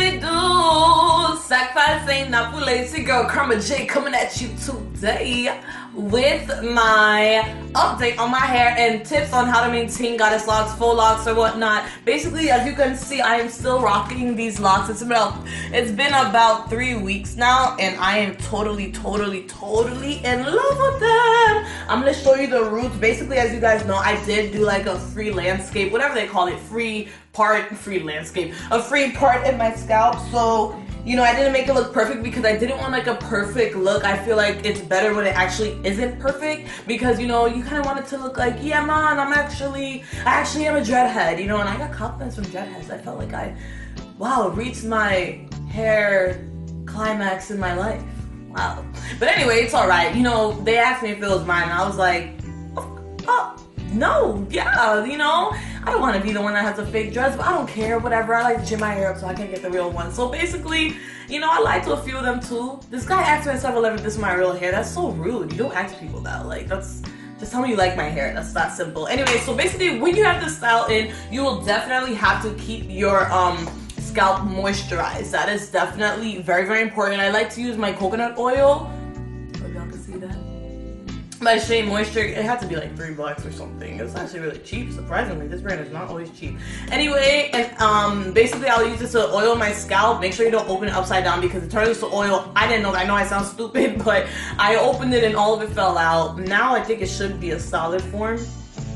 it do? Sacrifice ain't not for lazy girl. Karma J coming at you today with my update on my hair and tips on how to maintain goddess locks, faux locks, or whatnot. Basically, as you can see, I am still rocking these locks. It's been about 3 weeks now, and I am totally in love with them. I'm gonna show you the roots. Basically, as you guys know, I did do like a free landscape, whatever they call it, a free part in my scalp. So, you know, I didn't make it look perfect because I didn't want like a perfect look. I feel like it's better when it actually isn't perfect because, you know, you kind of want it to look like, yeah, man, I actually am a dreadhead, you know, and I got compliments from dreadheads. I felt like I reached my hair climax in my life. Wow. But anyway, it's all right. You know, they asked me if it was mine, and I was like, oh, no, yeah, you know, I don't want to be the one that has a fake dress, but I don't care, whatever. I like to trim my hair up so I can get the real one. So basically, you know, I lied to a few of them too. This guy asked me on 7-Eleven if this is my real hair. That's so rude. You don't ask people that. Like, just tell me you like my hair. That's that simple. Anyway, so basically, when you have this style in, you will definitely have to keep your scalp moisturized. That is definitely very important. I like to use my coconut oil. Hope y'all can see that. My Shea moisture, it had to be like $3 or something. It's actually really cheap, surprisingly. This brand is not always cheap. Anyway, and basically I'll use this to oil my scalp. Make sure you don't open it upside down because it turns to oil. I didn't know that. I know I sound stupid, but I opened it and all of it fell out. Now I think it should be a solid form.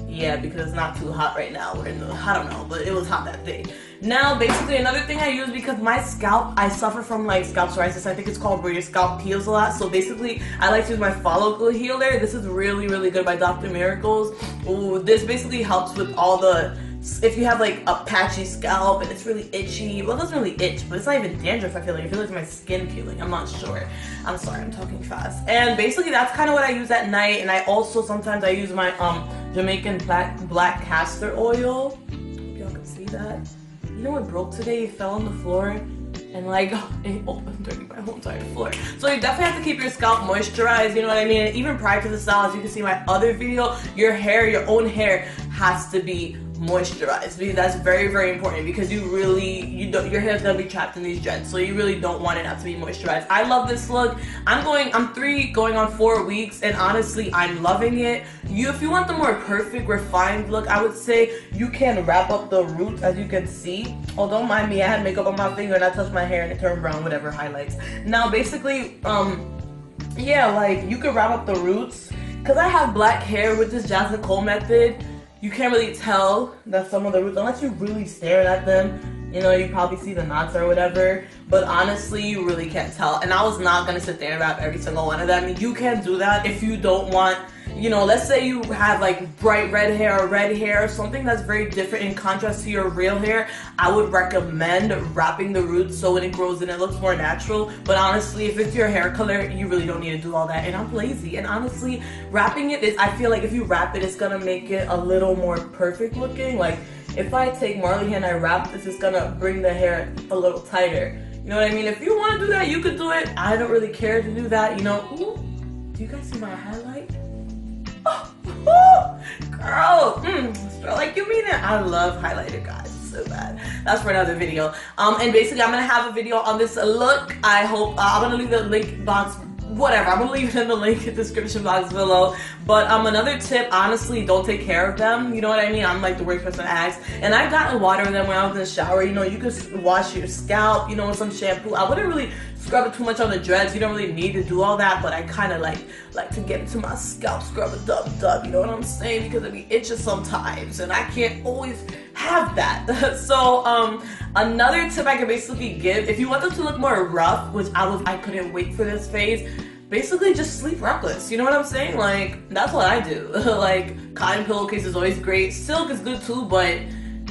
Yeah, because it's not too hot right now. We're in the, I don't know, but it was hot that day. Now, basically, another thing I use because my scalp, I suffer from like scalp psoriasis. I think it's called where your scalp peels a lot. So basically, I like to use my follicle healer. This is really good by Dr. Miracles. Ooh, this basically helps with all the, if you have like a patchy scalp and it's really itchy. Well, it doesn't really itch, but it's not even dandruff. I feel like it's my skin peeling. I'm not sure. I'm sorry, I'm talking fast. And basically, that's kind of what I use at night. And I also sometimes I use my Jamaican black castor oil. Y'all can see that. You know what broke today? It fell on the floor and like it opened dirty my whole entire floor. So you definitely have to keep your scalp moisturized, you know what I mean? And even prior to the style, as you can see in my other video, your own hair has to be moisturized. Because that's very important because your hair is gonna be trapped in these dreads, so you really don't want it not to be moisturized. I love this look. I'm 3 going on 4 weeks, and honestly, I'm loving it. If you want the more perfect, refined look, I would say you can wrap up the roots, as you can see. Oh, don't mind me, I had makeup on my finger and I touched my hair and it turned brown, whatever, highlights. Now, basically, yeah, like you could wrap up the roots. Cause I have black hair with this Jasmine Cole method. You can't really tell that some of the roots, unless you really stare at them, you know, you probably see the knots or whatever, but honestly, you really can't tell. And I was not gonna sit there and wrap every single one of them. You can do that if you don't want, you know, let's say you have like bright red hair or something that's very different in contrast to your real hair. I would recommend wrapping the roots so when it grows in it looks more natural. But honestly, if it's your hair color, you really don't need to do all that. And I'm lazy. And honestly, wrapping it is, I feel like if you wrap it, it's gonna make it a little more perfect looking. Like if I take Marley and I wrap this, it's gonna bring the hair a little tighter. You know what I mean? If you want to do that, you could do it. I don't really care to do that, you know. Ooh, do you guys see my highlight? Oh, girl, like you mean it? I love highlighter, guys, so bad. That's for another video. And basically, I'm gonna have a video on this look. I hope I'm gonna leave the link box. Whatever, I'm gonna leave it in the link in the description box below. But another tip, honestly, don't take care of them. You know what I mean? I'm like the worst person to ask. And I've gotten water in them when I was in the shower. You know, you could wash your scalp, you know, with some shampoo. I wouldn't really scrub it too much on the dreads. You don't really need to do all that, but I kind of like to get into my scalp, scrub a dub, you know what I'm saying? Because it be itching sometimes, and I can't always have that. So another tip I can basically give, if you want them to look more rough, which I couldn't wait for this phase, basically just sleep wrapless. You know what I'm saying? Like, that's what I do. Like, cotton pillowcase is always great. Silk is good too, but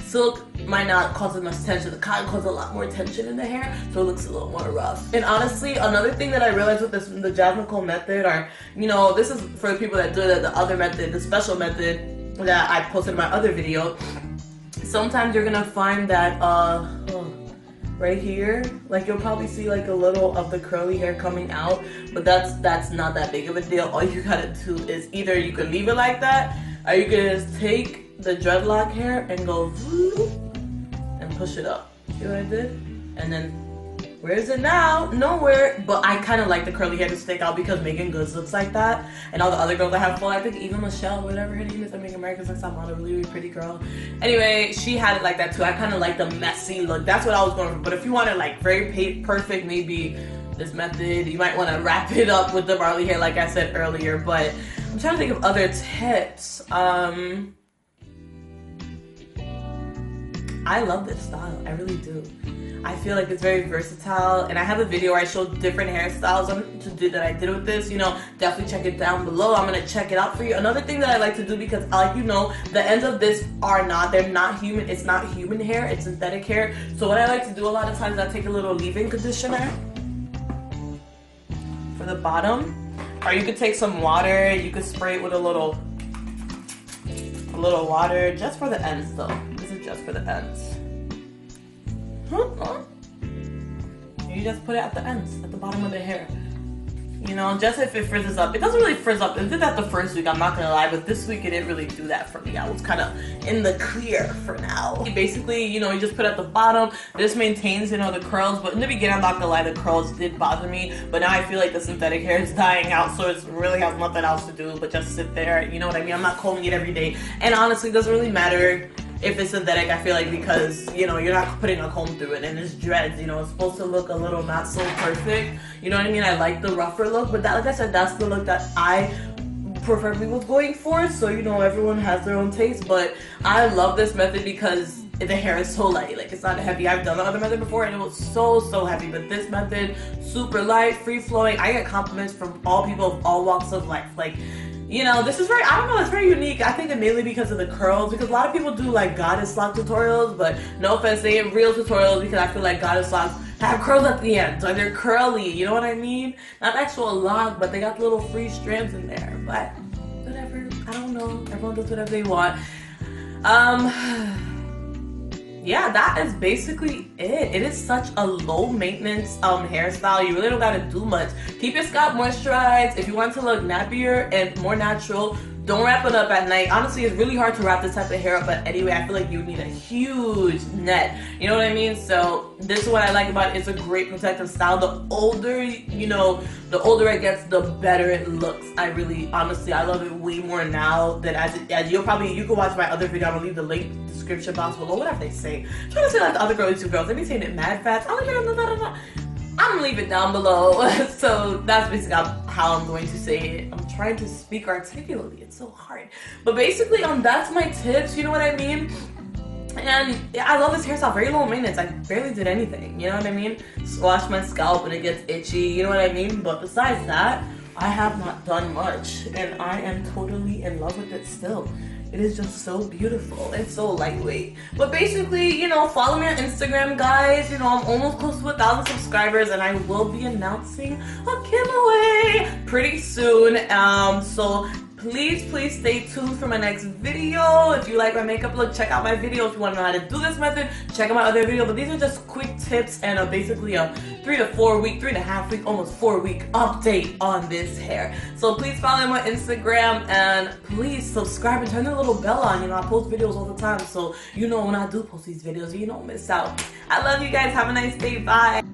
silk might not cause as much tension. The cotton causes a lot more tension in the hair, so it looks a little more rough. And honestly, another thing that I realized with the Jasmine Cole method, or, you know, this is for the people that do the other method, the special method that I posted in my other video. Sometimes you're gonna find that right here, like you'll probably see like a little of the curly hair coming out, but that's not that big of a deal. All you gotta do is either you can leave it like that, or you can just take the dreadlock hair and go and push it up. See what I did? And then Where is it now? Nowhere. But I kind of like the curly hair to stick out because Megan Goods looks like that. And all the other girls that have full, I think even Michelle, whatever her name is, I make America's Next Top Model, really, really pretty girl. Anyway, she had it like that too. I kind of like the messy look. That's what I was going for. But if you want it like very perfect, maybe this method, you might want to wrap it up with the barley hair like I said earlier. But I'm trying to think of other tips. I love this style, I really do. I feel like it's very versatile, and I have a video where I show different hairstyles that I did with this. You know, definitely check it down below. I'm gonna check it out for you. Another thing that I like to do, because like you know, the ends of this they're not human. It's not human hair, it's synthetic hair. So what I like to do a lot of times, I take a little leave-in conditioner for the bottom, or you could take some water. You could spray it with a little water, just for the ends though. This is just for the ends. You just put it at the ends, at the bottom of the hair. You know, just if it frizzes up. It doesn't really frizz up. It did that the first week, I'm not gonna lie, but this week it didn't really do that for me. I was kind of in the clear for now. Basically, you know, you just put it at the bottom. This maintains, you know, the curls, but in the beginning, I'm not gonna lie, the curls did bother me, but now I feel like the synthetic hair is dying out, so it really has nothing else to do but just sit there, you know what I mean? I'm not combing it every day, and honestly, it doesn't really matter if it's synthetic, I feel like, because, you know, you're not putting a comb through it, and it's dreads, you know, it's supposed to look a little not so perfect, you know what I mean? I like the rougher look, but that, like I said, that's the look that I preferably was going for, so, you know, everyone has their own taste, but I love this method because the hair is so light, like, it's not heavy. I've done the other method before, and it was so heavy, but this method, super light, free-flowing. I get compliments from all people of all walks of life, like, you know, this is very, I don't know, it's very unique. I think it mainly because of the curls, because a lot of people do like goddess lock tutorials, but no offense, they ain't real tutorials, because I feel like goddess locks have curls at the end, so they're curly, you know what I mean? Not actual lock, but they got little free strands in there, but whatever, I don't know, everyone does whatever they want. Yeah, that is basically it. It is such a low maintenance hairstyle. You really don't gotta do much. Keep your scalp moisturized. If you want to look nappier and more natural, don't wrap it up at night. Honestly, it's really hard to wrap this type of hair up, but anyway, I feel like you need a huge net. You know what I mean? So this is what I like about it. It's a great protective style. The older, you know, the older it gets, the better it looks. I really, honestly, I love it way more now than as you can watch my other video. I'm gonna leave the link in the description box below, whatever they say. I'm trying to say like the other YouTube girls. They be saying it mad fast. I'm gonna leave it down below. So that's basically how I'm going to say it. I'm trying to speak articulately. It's so hard. But basically, that's my tips. You know what I mean? And yeah, I love this hairstyle. Very low maintenance. I barely did anything. You know what I mean? Squash my scalp when it gets itchy. You know what I mean? But besides that, I have not done much. And I am totally in love with it still. It is just so beautiful and so lightweight. But basically, you know, follow me on Instagram, guys. You know, I'm almost close to 1,000 subscribers, and I will be announcing a giveaway pretty soon. So please stay tuned for my next video. If you like my makeup look, check out my video. If you want to know how to do this method, check out my other video. But these are just quick tips and basically a 3.5 week, almost 4 week update on this hair. So please follow me on Instagram, and please subscribe and turn the little bell on. You know, I post videos all the time, so you know when I do post these videos, you don't miss out. I love you guys. Have a nice day. Bye.